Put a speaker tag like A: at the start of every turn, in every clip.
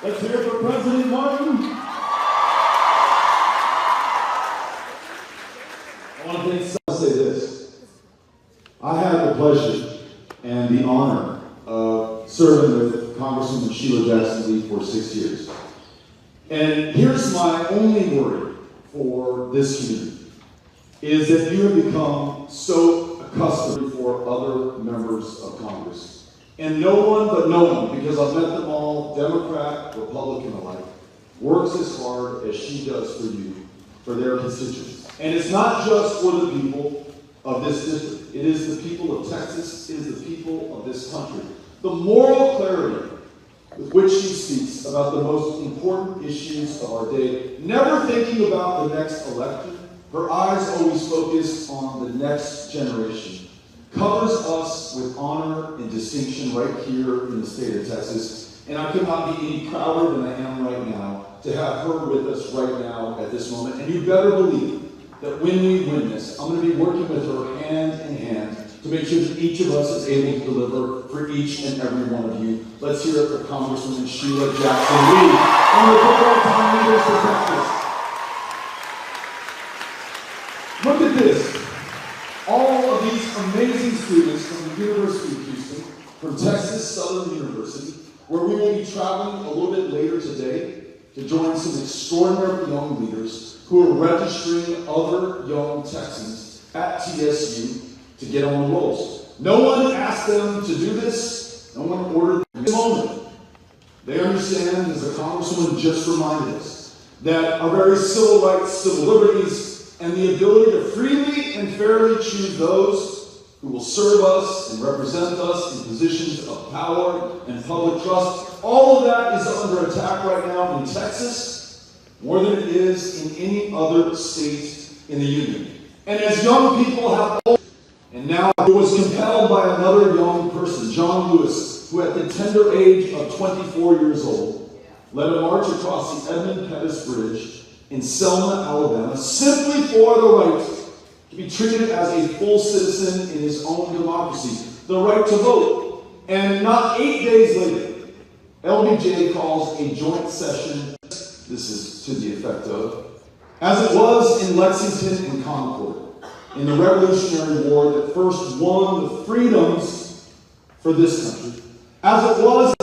A: Let's hear it for President Martin. I want to say this. I had the pleasure and the honor of serving with Congresswoman Sheila Jackson-Lee for 6 years. And here's my only worry for this community, is that you have become so accustomed for other members of Congress. And no one, because I've met them all, Democrat, Republican alike, works as hard as she does for you, for their constituents. And it's not just for the people of this district. It is the people of Texas. It is the people of this country. The moral clarity with which she speaks about the most important issues of our day, never thinking about the next election, her eyes always focused on the next generation, covers us with honor and distinction right here in the state of Texas. And I could not be any prouder than I am right now to have her with us right now at this moment. And you better believe that when we win this, I'm going to be working with her hand in hand to make sure that each of us is able to deliver for each and every one of you. Let's hear it for Congresswoman Sheila Jackson-Lee on the full-time leaders for Texas. Look at this. All of these amazing students from the University of Houston, from Texas Southern University, where we will be traveling a little bit later today to join some extraordinary young leaders who are registering other young Texans at TSU to get on the rolls. No one asked them to do this. No one ordered them. This moment, they understand, as the Congresswoman just reminded us, that our very civil rights, civil liberties, and the ability to freely and fairly choose those who will serve us and represent us in positions of power and public trust. All of that is under attack right now in Texas, more than it is in any other state in the union. And as young people have, and now it was compelled by another young person, John Lewis, who at the tender age of 24 years old, led a march across the Edmund Pettus Bridge in Selma, Alabama, simply for the right to be treated as a full citizen in his own democracy, the right to vote. And not 8 days later, LBJ calls a joint session, this is to the effect of, as it was in Lexington and Concord, in the Revolutionary War that first won the freedoms for this country, as it was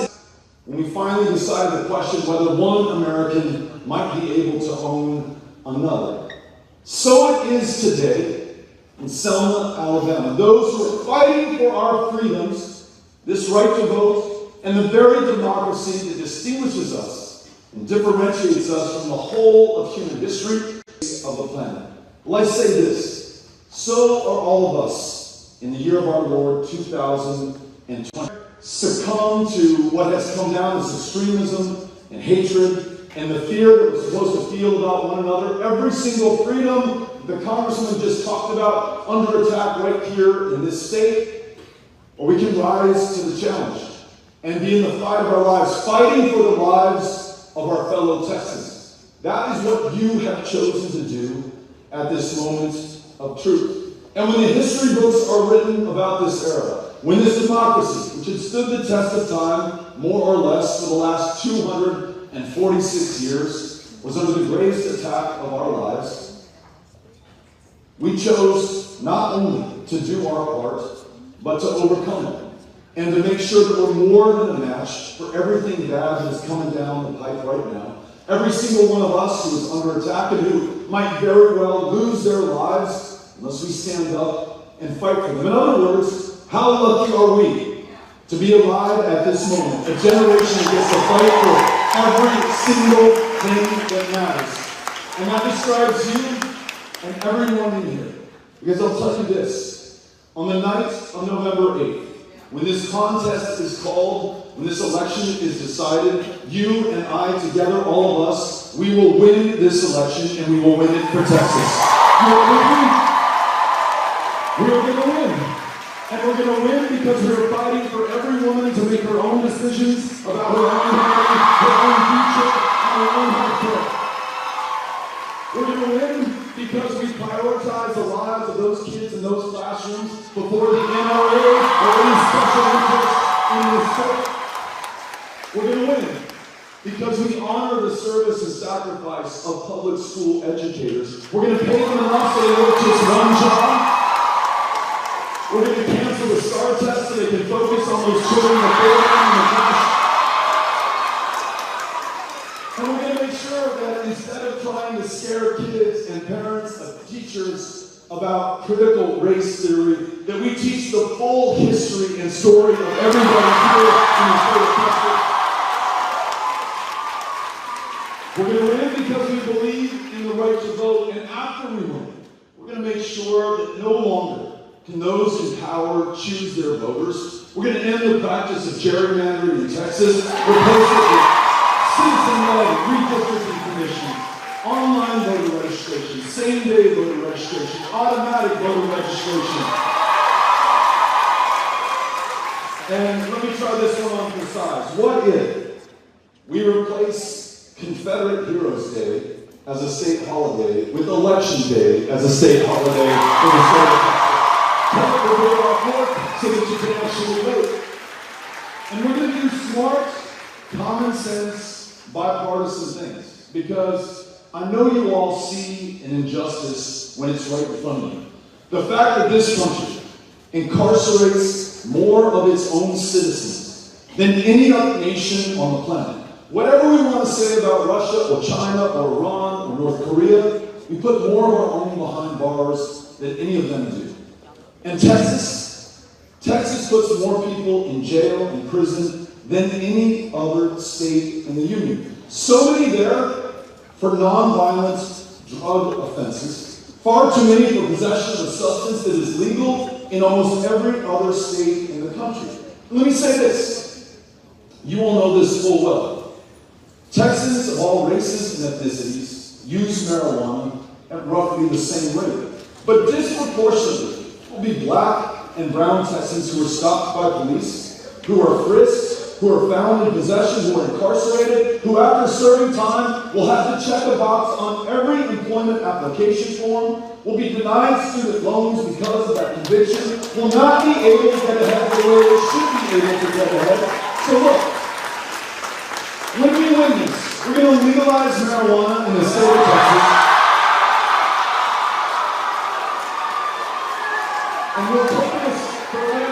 A: when we finally decided to question whether one American might be able to own another. So it is today in Selma, Alabama. Those who are fighting for our freedoms, this right to vote, and the very democracy that distinguishes us and differentiates us from the whole of human history of the planet. Let's say this. So are all of us in the year of our Lord 2020 succumb to what has come down as extremism and hatred and the fear that we're supposed to feel about one another. Every single freedom the Congressman just talked about under attack right here in this state. Or we can rise to the challenge and be in the fight of our lives, fighting for the lives of our fellow Texans. That is what you have chosen to do at this moment of truth. And when the history books are written about this era, when this democracy, which had stood the test of time, more or less, for the last 246 years, was under the greatest attack of our lives, we chose not only to do our part, but to overcome it, and to make sure that we're more than a match for everything bad that is coming down the pipe right now. Every single one of us who is under attack and who might very well lose their lives unless we stand up and fight for them. In other words, how lucky are we to be alive at this moment, a generation that gets to fight for every single thing that matters. And that describes you and everyone in here. Because I'll tell you this, on the night of November 8th, when this contest is called, when this election is decided, you and I together, all of us, we will win this election and we will win it for Texas. You are with me? We are going to win. And we're going to win because we're fighting for every woman to make her own decisions about her own body, her own future, and her own health care. We're going to win because we prioritize the lives of those kids in those classrooms before the NRA or any special interest in the state. We're going to win because we honor the service and sacrifice of public school educators. We're going to pay them enough so they work just one job. We're going to cancel the STAR test so they can focus on those children in the program and the cash. And we're going to make sure that instead of trying to scare kids and parents and teachers about critical race theory, that we teach the full history and story of everybody here in the state of Texas. We're going to win because we believe in the right to vote, and after we win, we're going to make sure that no longer can those in power choose their voters. We're going to end the practice of gerrymandering in Texas, replace it with citizen-led redistricting commissions, online voter registration, same-day voter registration, automatic voter registration. And let me try this one on for size. What if we replace Confederate Heroes Day as a state holiday with Election Day as a state holiday in the state of Texas? Tell it to go off work so that you can actually vote. And we're going to do smart, common sense, bipartisan things. Because I know you all see an injustice when it's right in front of you. The fact that this country incarcerates more of its own citizens than any other nation on the planet. Whatever we want to say about Russia or China or Iran or North Korea, we put more of our own behind bars than any of them do. And Texas puts more people in jail and prison than any other state in the union. So many there for nonviolent drug offenses, far too many for possession of a substance that is legal in almost every other state in the country. And let me say this, you all know this full well. Texans of all races and ethnicities use marijuana at roughly the same rate, but disproportionately will be black and brown Texans who are stopped by police, who are frisked, who are found in possession, who are incarcerated, who after serving time will have to check a box on every employment application form, will be denied student loans because of that conviction, will not be able to get ahead the way they should be able to get ahead. So look, when we win this, we're going to legalize marijuana in the state of Texas. And we're taking this further.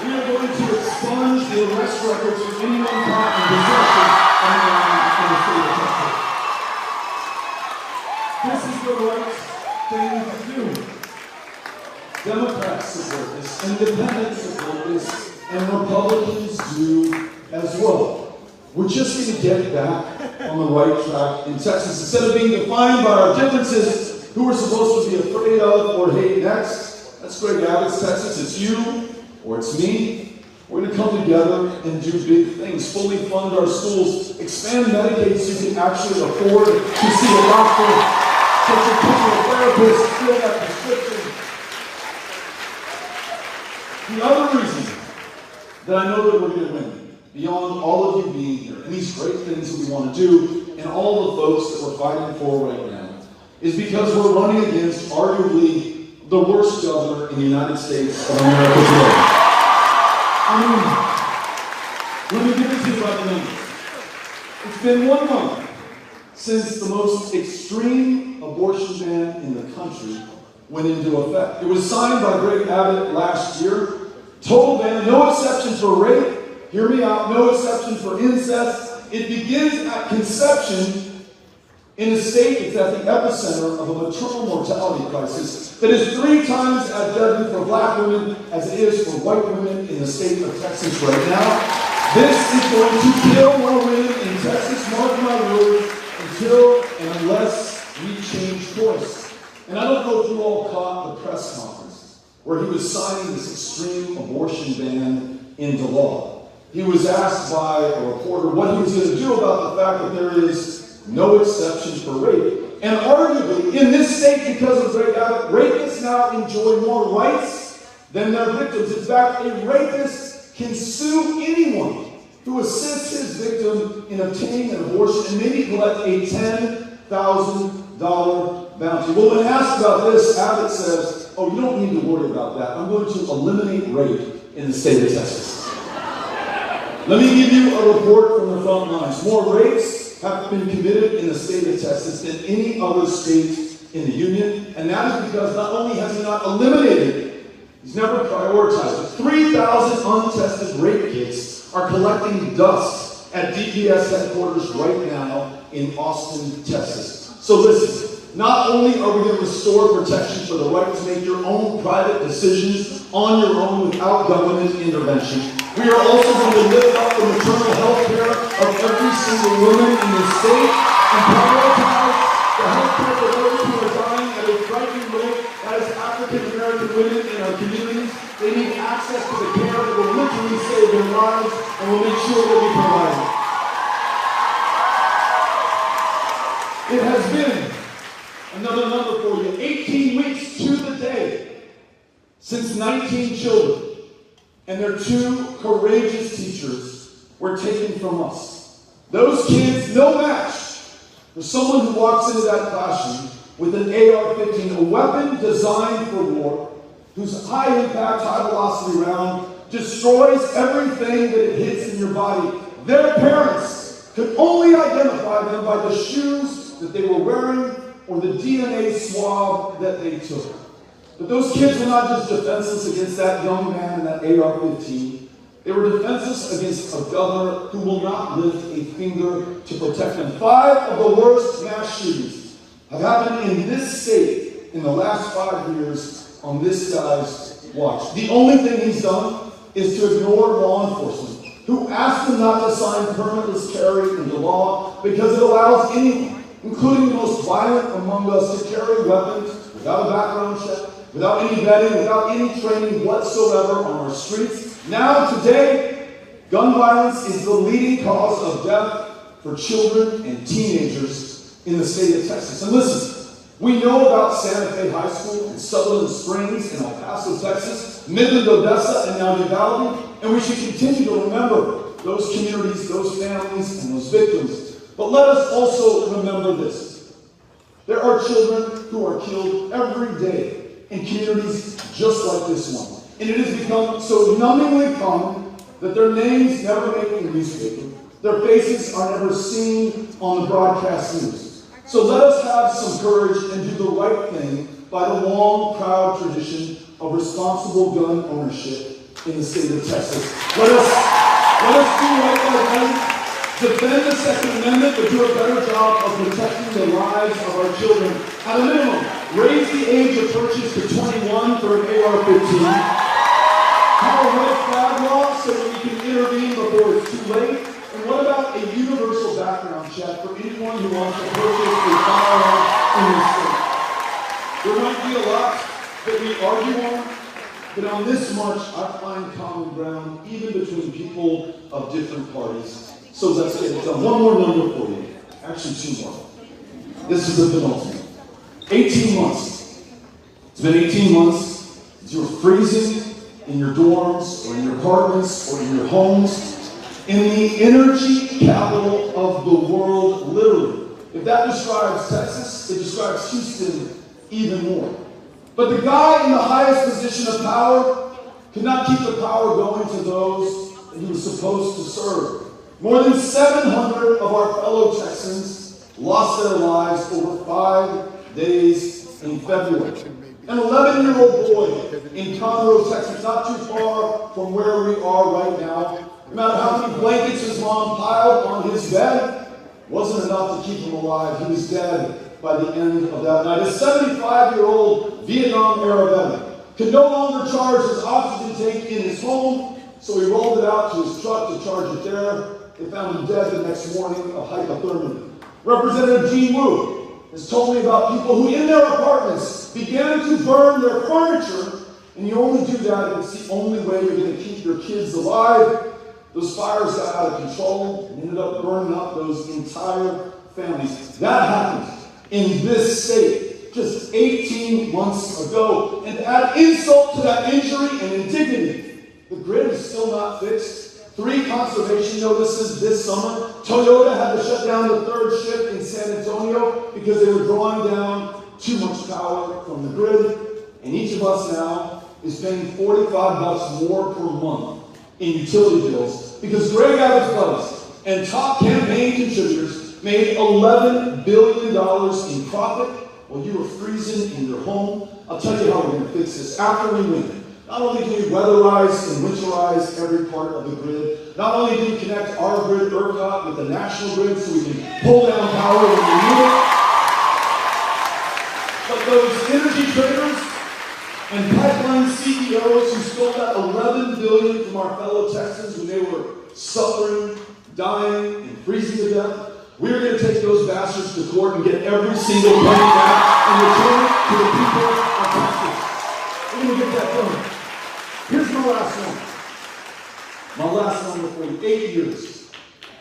A: We are going to expunge the arrest records for anyone caught in possession in the state of Texas. This is the right thing to do. Democrats support this, independents support this, and Republicans do as well. We're just going to get back on the right track in Texas. Instead of being defined by our differences, who we're supposed to be afraid of or hate next. That's Greg Abbott's Texas. It's you or it's me. We're going to come together and do big things. Fully fund our schools. Expand Medicaid so you can actually afford to see a doctor, such a therapist, fill that prescription. The other reason that I know that we're going to win, beyond all of you being here, and these great things that we want to do, and all the folks that we're fighting for right now, is because we're running against arguably the worst governor in the United States of America today. Let me give it to you by the numbers. It's been 1 month since the most extreme abortion ban in the country went into effect. It was signed by Greg Abbott last year. Total ban, no exception for rape, hear me out, no exception for incest. It begins at conception in a state that's at the epicenter of a maternal mortality crisis that is 3 times as deadly for black women as it is for white women in the state of Texas right now. This is going to kill more women in Texas, mark my words, until and unless we change course. And I don't know if you all caught the press conference where he was signing this extreme abortion ban into law. He was asked by a reporter what he was going to do about the fact that there is no exception for rape. And arguably, in this state, because of Greg Abbott, rapists now enjoy more rights than their victims. In fact, a rapist can sue anyone who assists his victim in obtaining an abortion and maybe collect a $10,000 bounty. Well, when asked about this, Abbott says, oh, you don't need to worry about that. I'm going to eliminate rape in the state of Texas. Let me give you a report from the front lines. More rapes have been committed in the state of Texas than any other state in the union, and that is because not only has he not eliminated it, he's never prioritized it. 3,000 untested rape kits are collecting dust at DPS headquarters right now in Austin, Texas. So listen. Not only are we going to restore protection for the right to make your own private decisions on your own without government intervention, we are also going to lift up the maternal health care of every single woman in the state and prioritize the health care for those who are dying at a frightening rate. That is African American women in our communities. They need access to the care that will literally save their lives, and we'll make sure that we provide it. It has been another number for you. 18 weeks to the day since 19 children and their 2 courageous teachers were taken from us. Those kids, no match for someone who walks into that classroom with an AR-15, a weapon designed for war, whose high-impact, high-velocity round destroys everything that it hits in your body. Their parents could only identify them by the shoes that they were wearing or the DNA swab that they took. But those kids were not just defenseless against that young man and that AR-15. They were defenseless against a governor who will not lift a finger to protect them. 5 of the worst mass shootings have happened in this state in the last 5 years on this guy's watch. The only thing he's done is to ignore law enforcement, who asked him not to sign permitless carry into law because it allows anyone, including the most violent among us, to carry weapons without a background check, without any vetting, without any training whatsoever on our streets. Now, today, gun violence is the leading cause of death for children and teenagers in the state of Texas. And listen, we know about Santa Fe High School and Sutherland Springs in El Paso, Texas, Midland, Odessa, and now Uvalde, and we should continue to remember those communities, those families, and those victims. But let us also remember this. There are children who are killed every day in communities just like this one. And it has become so numbingly common that their names never make the newspaper. Their faces are never seen on the broadcast news. So let us have some courage and do the right thing by the long, proud tradition of responsible gun ownership in the state of Texas. Let us do right by them. Defend the Second Amendment, but do a better job of protecting the lives of our children. At a minimum, raise the age of purchase to 21 for an AR-15. Have a red flag law so that we can intervene before it's too late. And what about a universal background check for anyone who wants to purchase a firearm in this state? There might be a lot that we argue on, but on this march, I find common ground even between people of different parties. So let's get it done. One more number for you. Actually, 2 more. This is the penultimate. 18 months. It's been 18 months since you were freezing in your dorms or in your apartments or in your homes in the energy capital of the world, literally. If that describes Texas, it describes Houston even more. But the guy in the highest position of power could not keep the power going to those that he was supposed to serve. More than 700 of our fellow Texans lost their lives over 5 days in February. An 11-year-old boy in Conroe, Texas, not too far from where we are right now. No matter how many blankets his mom piled on his bed, wasn't enough to keep him alive. He was dead by the end of that night. A 75-year-old Vietnam-era veteran could no longer charge his oxygen tank in his home, so he rolled it out to his truck to charge it there. They found him dead the next morning of hypothermia. Representative Gene Wu has told me about people who in their apartments began to burn their furniture, and you only do that if it's the only way you're going to keep your kids alive. Those fires got out of control and ended up burning up those entire families. That happened in this state just 18 months ago. And to add insult to that injury and indignity, the grid is still not fixed. 3 conservation notices this summer. Toyota had to shut down the 3rd shift in San Antonio because they were drawing down too much power from the grid. And each of us now is paying $45 more per month in utility bills because Greg Abbott's buddies and top campaign contributors made $11 billion in profit while you were freezing in your home. I'll tell you how we're going to fix this after we win. Not only do we weatherize and winterize every part of the grid, not only do we connect our grid, ERCOT, with the national grid so we can pull down power when we need it, but those energy traders and pipeline CEOs who stole that $11 billion from our fellow Texans when they were suffering, dying, and freezing to death, we're going to take those bastards to court and get every single penny back and return it to the people of Texas. We're going to get that done. Here's my last one. My last one before you. 8 years.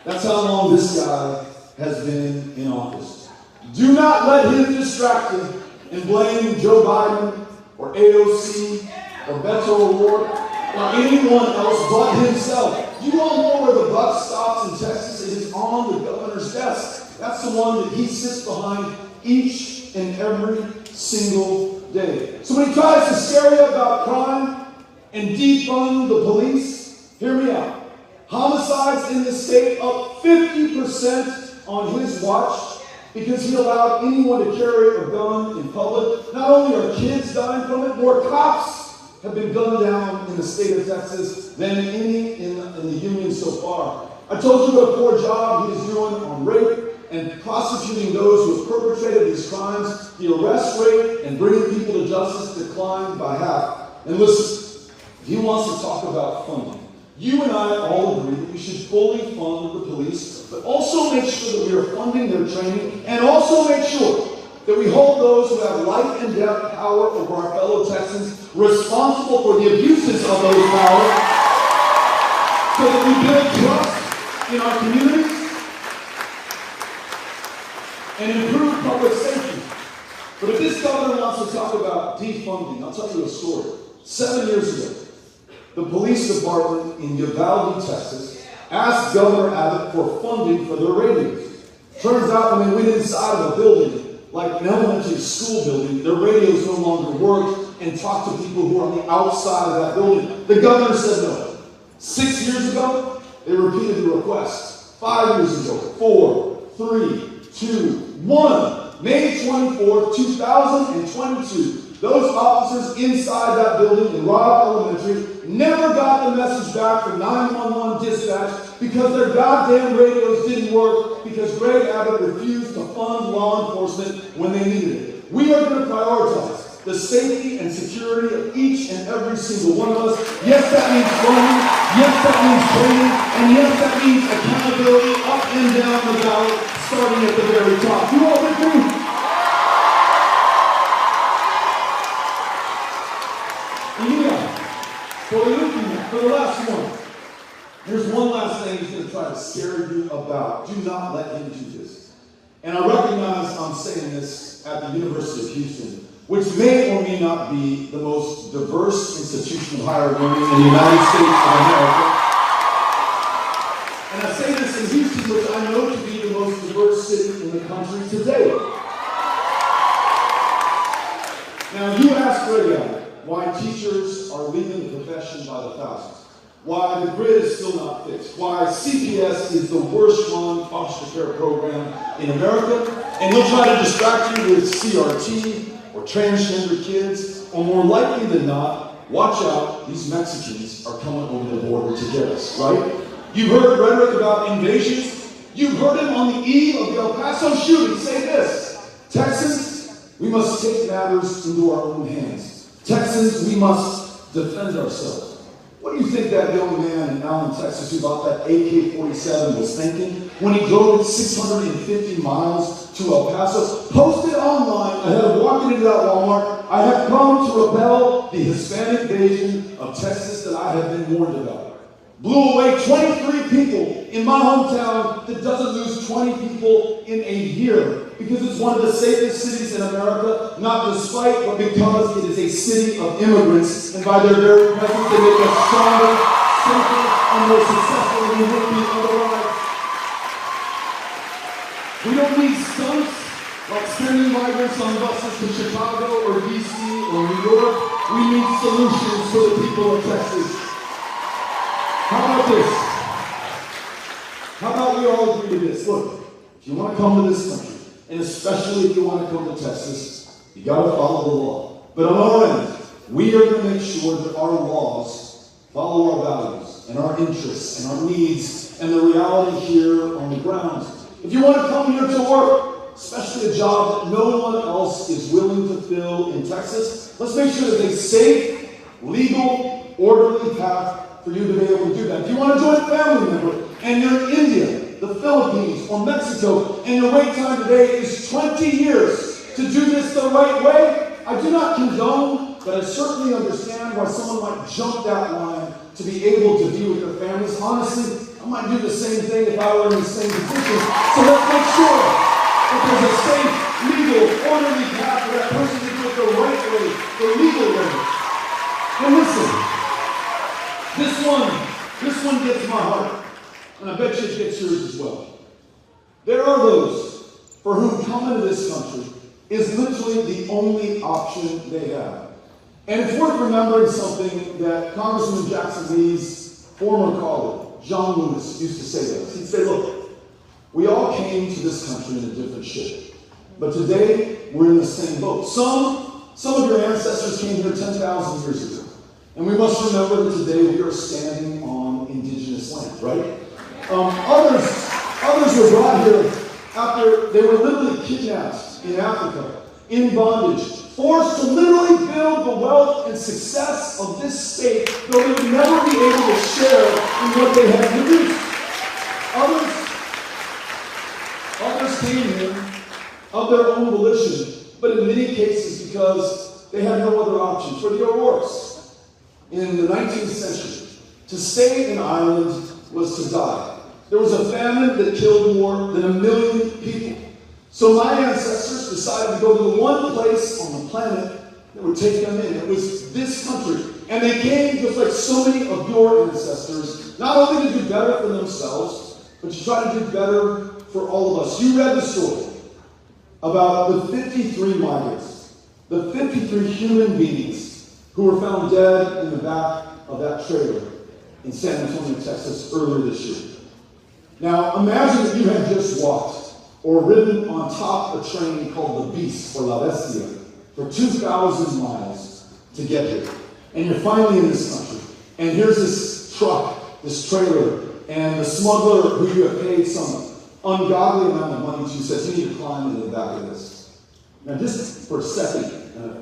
A: That's how long this guy has been in office. Do not let him distract you and blame Joe Biden or AOC or Beto O'Rourke or anyone else but himself. You all know where the buck stops in Texas. It is on the governor's desk. That's the one that he sits behind each and every single day. So when he tries to scare you about crime and defund the police, hear me out. Homicides in the state up 50% on his watch because he allowed anyone to carry a gun in public. Not only are kids dying from it, more cops have been gunned down in the state of Texas than any in the union so far. I told you what a poor job he is doing on rape and prosecuting those who have perpetrated these crimes. The arrest rate and bringing people to justice declined by half. And listen, he wants to talk about funding. You and I all agree that we should fully fund the police, but also make sure that we are funding their training, and also make sure that we hold those who have life and death power over our fellow Texans responsible for the abuses of those powers, so that we build trust in our communities and improve public safety. But if this governor wants to talk about defunding, I'll tell you a story. 7 years ago, the police department in Uvalde, Texas, asked Governor Abbott for funding for their radios. Turns out when they went inside of a building, like an elementary school building, their radios no longer worked and talked to people who were on the outside of that building. The governor said no. 6 years ago, they repeated the request. 5 years ago, 4, 3, 2, 1. May 24th, 2022. Those officers inside that building in Robb Elementary never got the message back from 911 dispatch because their goddamn radios didn't work because Greg Abbott refused to fund law enforcement when they needed it. We are going to prioritize the safety and security of each and every single one of us. Yes, that means funding. Yes, that means training. And yes, that means accountability up and down the ballot, starting at the very top. You all agree? For the last one, here's one last thing he's going to try to scare you about. Do not let him do this. And I recognize I'm saying this at the University of Houston, which may or may not be the most diverse institution of higher learning in the United States of America. And I say this in Houston, which I know to be the most diverse city in the country today. Now, you ask Greg Abbott why teachers are leaving the profession by the thousands, why the grid is still not fixed, why CPS is the worst run foster care program in America, and he'll try to distract you with CRT or transgender kids, or more likely than not, watch out, these Mexicans are coming over the border to get us, right? You've heard rhetoric about invasions. You've heard him on the eve of the El Paso shooting say this: Texans, we must take matters into our own hands. Texans, we must defend ourselves. What do you think that young man in Allen, Texas, who bought that AK-47 was thinking when he drove 650 miles to El Paso? Posted online ahead of walking into that Walmart, I have come to repel the Hispanic invasion of Texas that I have been warned about. Blew away 23 people in my hometown that doesn't lose 20 people in a year because it's one of the safest cities in America, not despite, but because it is a city of immigrants, and by their very presence they make us stronger, safer, and more successful than we would be otherwise. We don't need stunts like sending migrants on buses to Chicago or DC or New York. We need solutions for the people of Texas. How about this? How about we all agree to this? Look, if you want to come to this country, and especially if you want to come to Texas, you got to follow the law. But on our end, we are going to make sure that our laws follow our values and our interests and our needs and the reality here on the ground. If you want to come here to work, especially a job that no one else is willing to fill in Texas, let's make sure that there's a safe, legal, orderly path for you to be able to do that. If you want to join a family member and you're in India, the Philippines, or Mexico, and your wait time today is 20 years to do this the right way, I do not condone, but I certainly understand why someone might jump that line to be able to be with their families. Honestly, I might do the same thing if I were in the same position. So let's make sure that there's a safe, legal, orderly path for that person to do it the right way, the legal way. And listen, this one gets my heart, and I bet you it gets yours as well. There are those for whom coming to this country is literally the only option they have. And it's worth remembering something that Congressman Jackson Lee's former colleague, John Lewis, used to say to us. He'd say, look, we all came to this country in a different ship, but today we're in the same boat. Some of your ancestors came here 10,000 years ago. And we must remember that today we are standing on indigenous land, right? Others were brought here after they were literally kidnapped in Africa, in bondage, forced to literally build the wealth and success of this state, though they would never be able to share in what they had produced. Others came here of their own volition, but in many cases because they had no other option. For the O'Rourkes, in the 19th century, to stay in Ireland was to die. There was a famine that killed more than 1 million people. So my ancestors decided to go to the one place on the planet that would take them in. It was this country. And they came just like so many of your ancestors, not only to do better for themselves, but to try to do better for all of us. You read the story about the 53 migrants, the 53 human beings who were found dead in the back of that trailer in San Antonio, Texas, earlier this year. Now, imagine that you had just walked or ridden on top of a train called the Beast, or La Bestia, for 2,000 miles to get here. And you're finally in this country. And here's this truck, this trailer, and the smuggler who you have paid some ungodly amount of money to says, you need to climb into the back of this. Now, just for a second,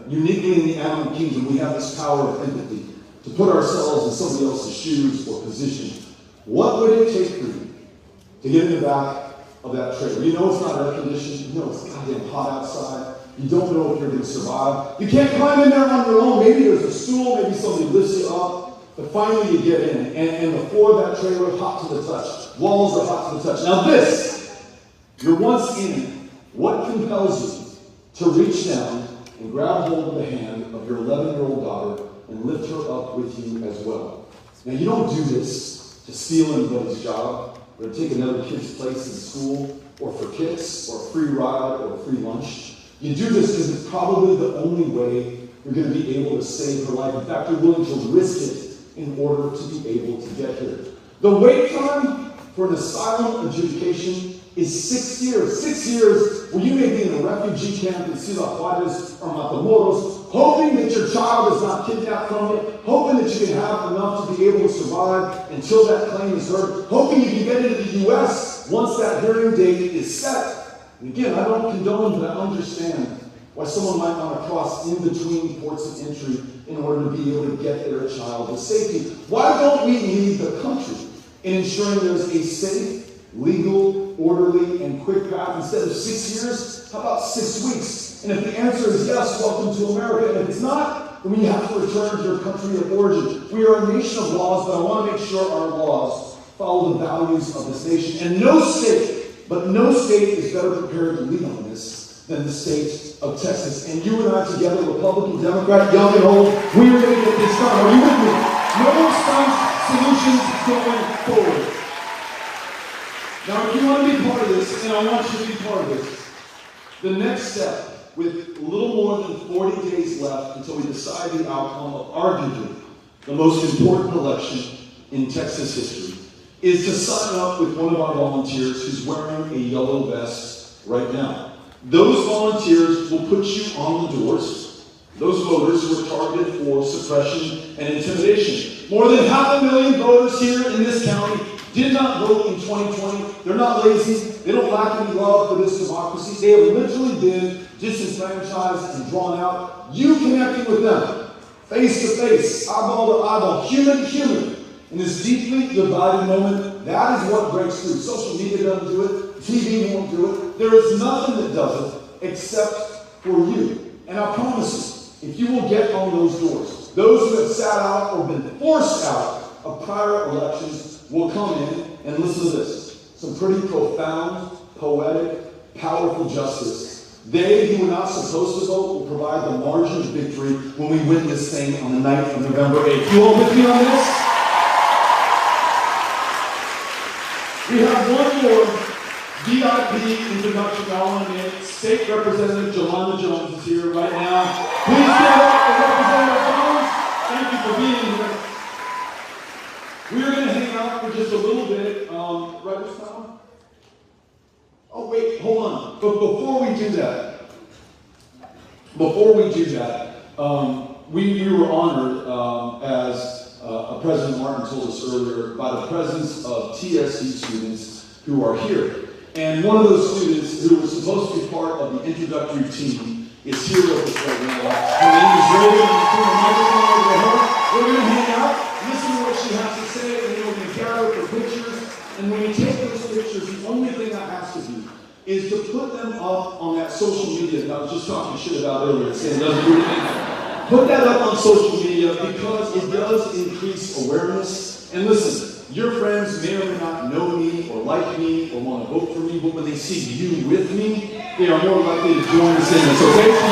A: uniquely in the animal kingdom, we have this power of empathy to put ourselves in somebody else's shoes or position. What would it take for you to get in the back of that trailer? You know it's not air conditioned. You know it's goddamn hot outside. You don't know if you're going to survive. You can't climb in there on your own. Maybe there's a stool. Maybe somebody lifts you up. But finally you get in. And the floor of that trailer is hot to the touch. Walls are hot to the touch. Now this, you're once in. What compels you to reach down and grab hold of the hand of your 11-year-old daughter and lift her up with you as well? Now you don't do this to steal anybody's job, or to take another kid's place in school, or for kicks, or a free ride, or a free lunch. You do this because it's probably the only way you're going to be able to save her life. In fact, you're willing to risk it in order to be able to get here. The wait time for an asylum adjudication is 6 years. 6 years where you may be in a refugee camp in Ciudad Juarez or Matamoros, hoping that your child is not kidnapped from you, hoping that you can have enough to be able to survive until that claim is heard, hoping you can get into the U.S. once that hearing date is set. And again, I don't condone, but I understand why someone might want to cross in between ports of entry in order to be able to get their child to safety. Why don't we lead the country in ensuring there's a safe, legal, orderly, and quick path instead of 6 years? How about 6 weeks? And if the answer is yes, welcome to America. And if it's not, then you have to return to your country of origin. We are a nation of laws, but I want to make sure our laws follow the values of this nation. And no state is better prepared to lead on this than the state of Texas. And you and I together, Republican, Democrat, young and old, we are going to get this done. Are you with me? No stunts, solutions going forward. Now, if you want to be part of this, and I want you to be part of this, the next step, with a little more than 40 days left until we decide the outcome of arguably the most important election in Texas history, is to sign up with one of our volunteers who's wearing a yellow vest right now. Those volunteers will put you on the doors. Those voters who are targeted for suppression and intimidation. More than 500,000 voters here in this county did not vote in 2020. They're not lazy. They don't lack any love for this democracy. They have literally been disenfranchised and drawn out. You connecting with them, face to face, eyeball to eyeball, human to human, in this deeply divided moment, that is what breaks through. Social media doesn't do it. TV won't do it. There is nothing that does it except for you. And I promise you, if you will get on those doors, those who have sat out or been forced out of prior elections will come in and listen to this. Some pretty profound, poetic, powerful justice. They who were not supposed to vote will provide the margin of victory when we win this thing on the night of November 8th. You all with me on this? We have one more VIP introduction. I want to make State Representative Jelana Jones is here right now. Please give up for Representative Jones. Thank you for being here. We're going to hang out for just a little bit. Right this time? Oh, wait, hold on. But before we do that, we were honored as President Martin told us earlier by the presence of TSC students who are here. And one of those students who was supposed to be part of the introductory team is here with us right now. Her name is Reagan. I'm going to turn the microphone over to her. We're going to hang out, listen to what she has to say, and then we're going to gather for pictures. And when you take those pictures, the only thing I ask of you is to put them up on that social media that I was just talking shit about earlier, saying it doesn't do anything. Put that up on social media because it does increase awareness. And listen, your friends may or may not know me or like me or want to vote for me, but when they see you with me, they are more likely to join us in this, okay? So